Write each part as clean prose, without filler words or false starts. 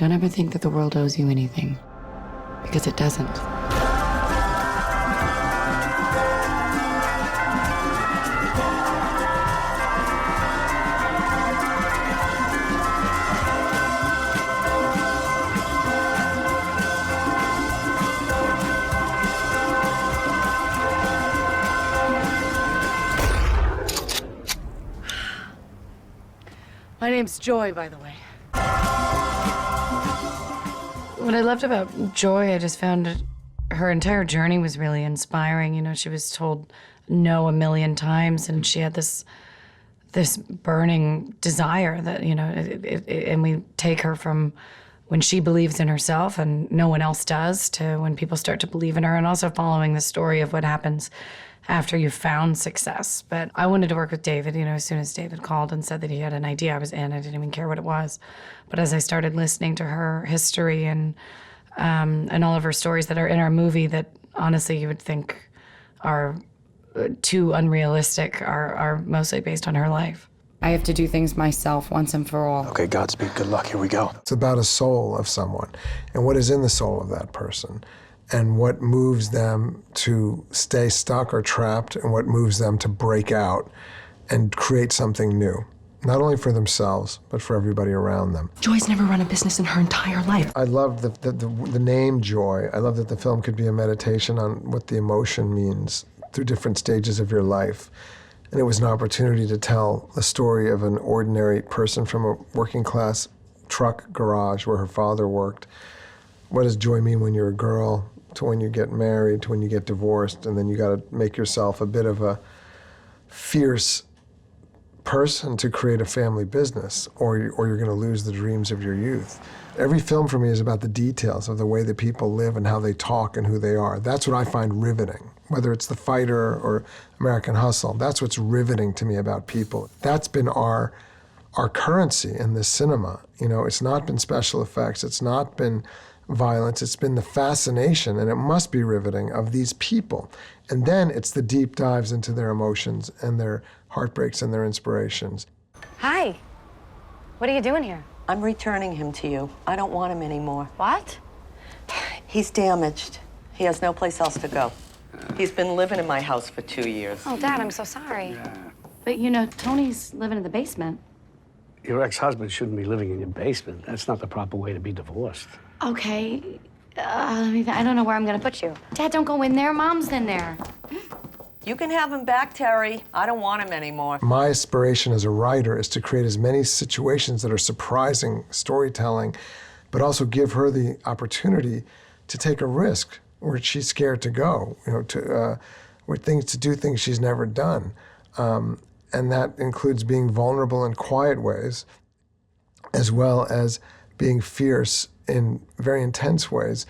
don't ever think that the world owes you anything, because it doesn't. My name's Joy, by the way. What I loved about Joy, I just found her entire journey was really inspiring. You know, she was told no a million times, and she had this burning desire that, you know, and we take her from when she believes in herself and no one else does to when people start to believe in her, and also following the story of what happens after you've found success. But I wanted to work with David, you know, as soon as David called and said that he had an idea, I was in. I didn't even care what it was. But as I started listening to her history and all of her stories that are in our movie that honestly you would think are too unrealistic, are mostly based on her life. I have to do things myself once and for all. Okay, Godspeed, good luck, here we go. It's about a soul of someone and what is in the soul of that person, and what moves them to stay stuck or trapped, and what moves them to break out and create something new, not only for themselves, but for everybody around them. Joy's never run a business in her entire life. I love the name Joy. I love that the film could be a meditation on what the emotion means through different stages of your life. And it was an opportunity to tell the story of an ordinary person from a working class truck garage where her father worked. What does joy mean when you're a girl, to when you get married, to when you get divorced, and then you gotta make yourself a bit of a fierce person to create a family business, or you're gonna lose the dreams of your youth. Every film for me is about the details of the way that people live and how they talk and who they are. That's what I find riveting, whether it's The Fighter or American Hustle. That's what's riveting to me about people. That's been our currency in this cinema. You know, it's not been special effects, it's not been violence, it's been the fascination, and it must be riveting, of these people. And then it's the deep dives into their emotions and their heartbreaks and their inspirations. Hi. What are you doing here? I'm returning him to you. I don't want him anymore. What? He's damaged. He has no place else to go. He's been living in my house for 2 years. Oh, Dad, I'm so sorry. But, you know, Tony's living in the basement. Your ex-husband shouldn't be living in your basement. That's not the proper way to be divorced. Okay. I don't know where I'm gonna put you. Dad, don't go in there. Mom's in there. You can have him back, Terry. I don't want him anymore. My aspiration as a writer is to create as many situations that are surprising storytelling, but also give her the opportunity to take a risk where she's scared to go, you know, to do things she's never done. And that includes being vulnerable in quiet ways, as well as being fierce in very intense ways,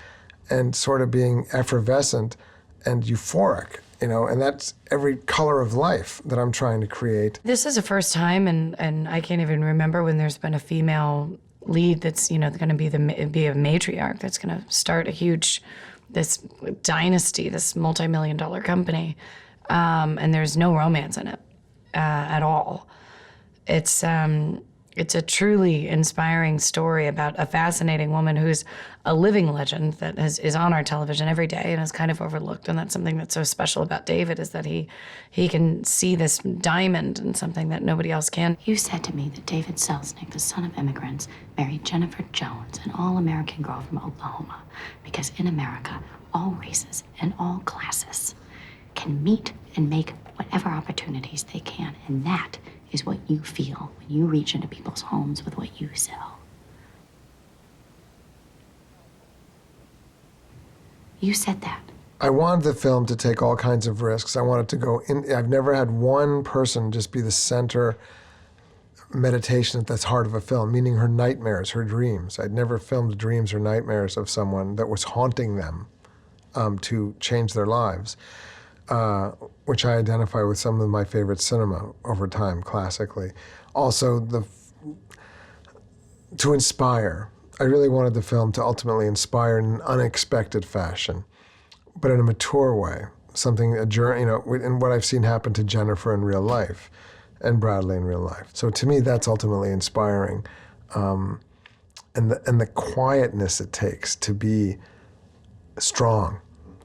and sort of being effervescent and euphoric, you know, and that's every color of life that I'm trying to create. This is the first time, and I can't even remember when there's been a female lead that's, you know, going to be a matriarch that's going to start this dynasty, this multi-million-dollar company, and there's no romance in it at all. It's a truly inspiring story about a fascinating woman who's a living legend that is on our television every day and is kind of overlooked. And that's something that's so special about David, is that he can see this diamond and something that nobody else can. You said to me that David Selznick, the son of immigrants, married Jennifer Jones, an all-American girl from Oklahoma, because in America, all races and all classes can meet and make whatever opportunities they can, and that is what you feel when you reach into people's homes with what you sell. You said that. I wanted the film to take all kinds of risks. I wanted to go in. I've never had one person just be the center meditation at the heart of a film, meaning her nightmares, her dreams. I'd never filmed dreams or nightmares of someone that was haunting them to change their lives. Which I identify with some of my favorite cinema over time, classically. Also, to inspire. I really wanted the film to ultimately inspire in an unexpected fashion, but in a mature way. A journey, you know, in what I've seen happen to Jennifer in real life and Bradley in real life. So to me, that's ultimately inspiring. and the quietness it takes to be strong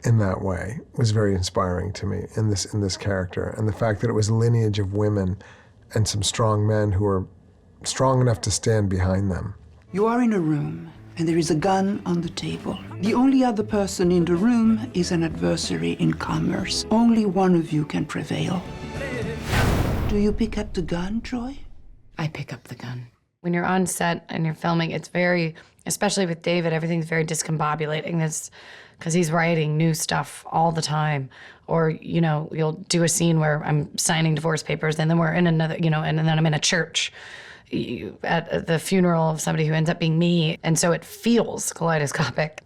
in that way was very inspiring to me in this character. And the fact that it was a lineage of women and some strong men who were strong enough to stand behind them. You are in a room, and there is a gun on the table. The only other person in the room is an adversary in commerce. Only one of you can prevail. Do you pick up the gun, Joy? I pick up the gun. When you're on set and you're filming, it's very, especially with David, everything's very discombobulating. That's because he's writing new stuff all the time. Or, you know, you'll do a scene where I'm signing divorce papers, and then we're in another, you know, and then I'm in a church at the funeral of somebody who ends up being me. And so it feels kaleidoscopic.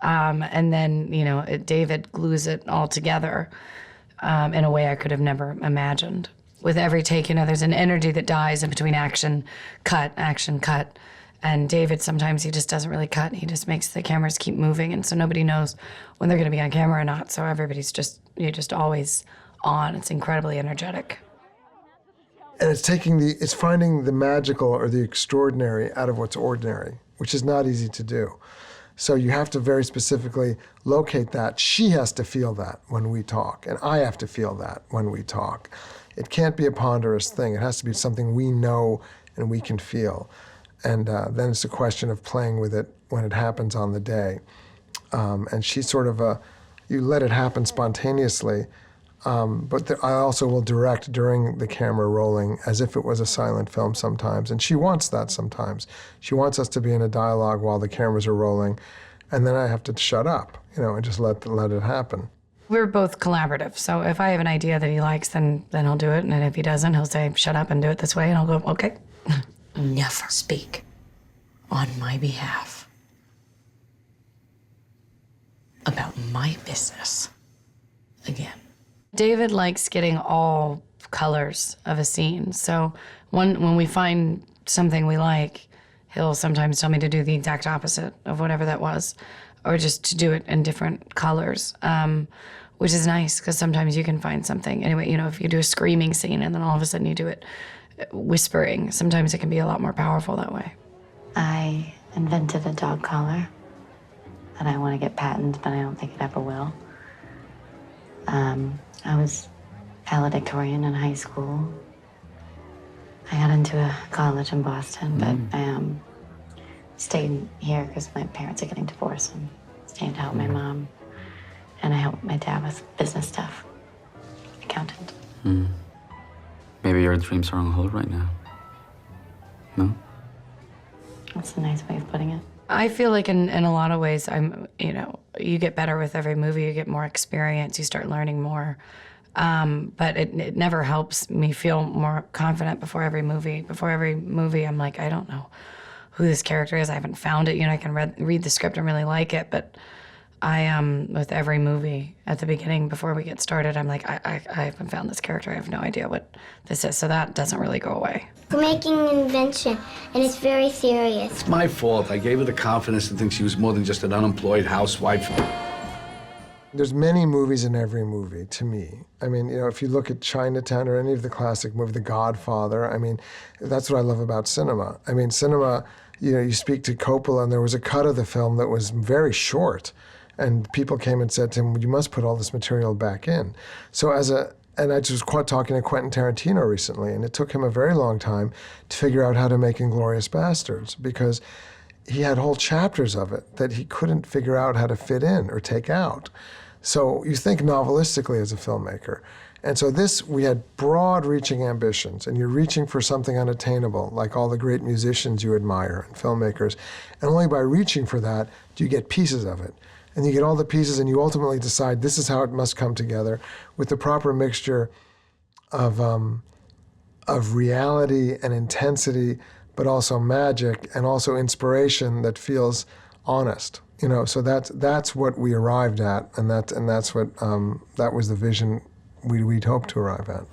And then, you know, David glues it all together in a way I could have never imagined. With every take, you know, there's an energy that dies in between action, cut. And David, sometimes he just doesn't really cut. He just makes the cameras keep moving. And so nobody knows when they're going to be on camera or not. So everybody's you're just always on. It's incredibly energetic. And it's finding the magical or the extraordinary out of what's ordinary, which is not easy to do. So you have to very specifically locate that. She has to feel that when we talk, and I have to feel that when we talk. It can't be a ponderous thing. It has to be something we know and we can feel. And then it's a question of playing with it when it happens on the day. And she's sort of you let it happen spontaneously, but I also will direct during the camera rolling as if it was a silent film sometimes. And she wants that sometimes. She wants us to be in a dialogue while the cameras are rolling. And then I have to shut up, you know, and just let it happen. We're both collaborative. So if I have an idea that he likes, then he'll do it. And if he doesn't, he'll say, shut up and do it this way. And I'll go, okay. Never speak on my behalf about my business again. David likes getting all colors of a scene. So when we find something we like, he'll sometimes tell me to do the exact opposite of whatever that was, or just to do it in different colors, which is nice because sometimes you can find something. Anyway, you know, if you do a screaming scene and then all of a sudden you do it whispering, sometimes it can be a lot more powerful that way. I invented a dog collar that I want to get patented, but I don't think it ever will. I was valedictorian in high school. I got into a college in Boston, but I stayed here because my parents are getting divorced and staying to help my mom. And I help my dad with business stuff. Accountant. Maybe your dreams are on hold right now. No? That's a nice way of putting it. I feel like in a lot of ways, you get better with every movie, you get more experience, you start learning more. But it never helps me feel more confident before every movie. Before every movie, I'm like, I don't know who this character is. I haven't found it. You know, I can read the script and really like it, but with every movie at the beginning, before we get started, I'm like, I haven't found this character. I have no idea what this is. So that doesn't really go away. We're making an invention, and it's very serious. It's my fault. I gave her the confidence to think she was more than just an unemployed housewife. There's many movies in every movie, to me. I mean, you know, if you look at Chinatown or any of the classic movies, The Godfather, I mean, that's what I love about cinema. I mean, cinema, you know, you speak to Coppola, and there was a cut of the film that was very short. And people came and said to him, you must put all this material back in. So and I just was talking to Quentin Tarantino recently, and it took him a very long time to figure out how to make Inglourious Bastards, because he had whole chapters of it that he couldn't figure out how to fit in or take out. So you think novelistically as a filmmaker. And so we had broad-reaching ambitions, and you're reaching for something unattainable, like all the great musicians you admire and filmmakers. And only by reaching for that do you get pieces of it. And you get all the pieces, and you ultimately decide this is how it must come together with the proper mixture of reality and intensity, but also magic and also inspiration that feels honest. You know, so that's what we arrived at, and that's what that was the vision we'd hoped to arrive at.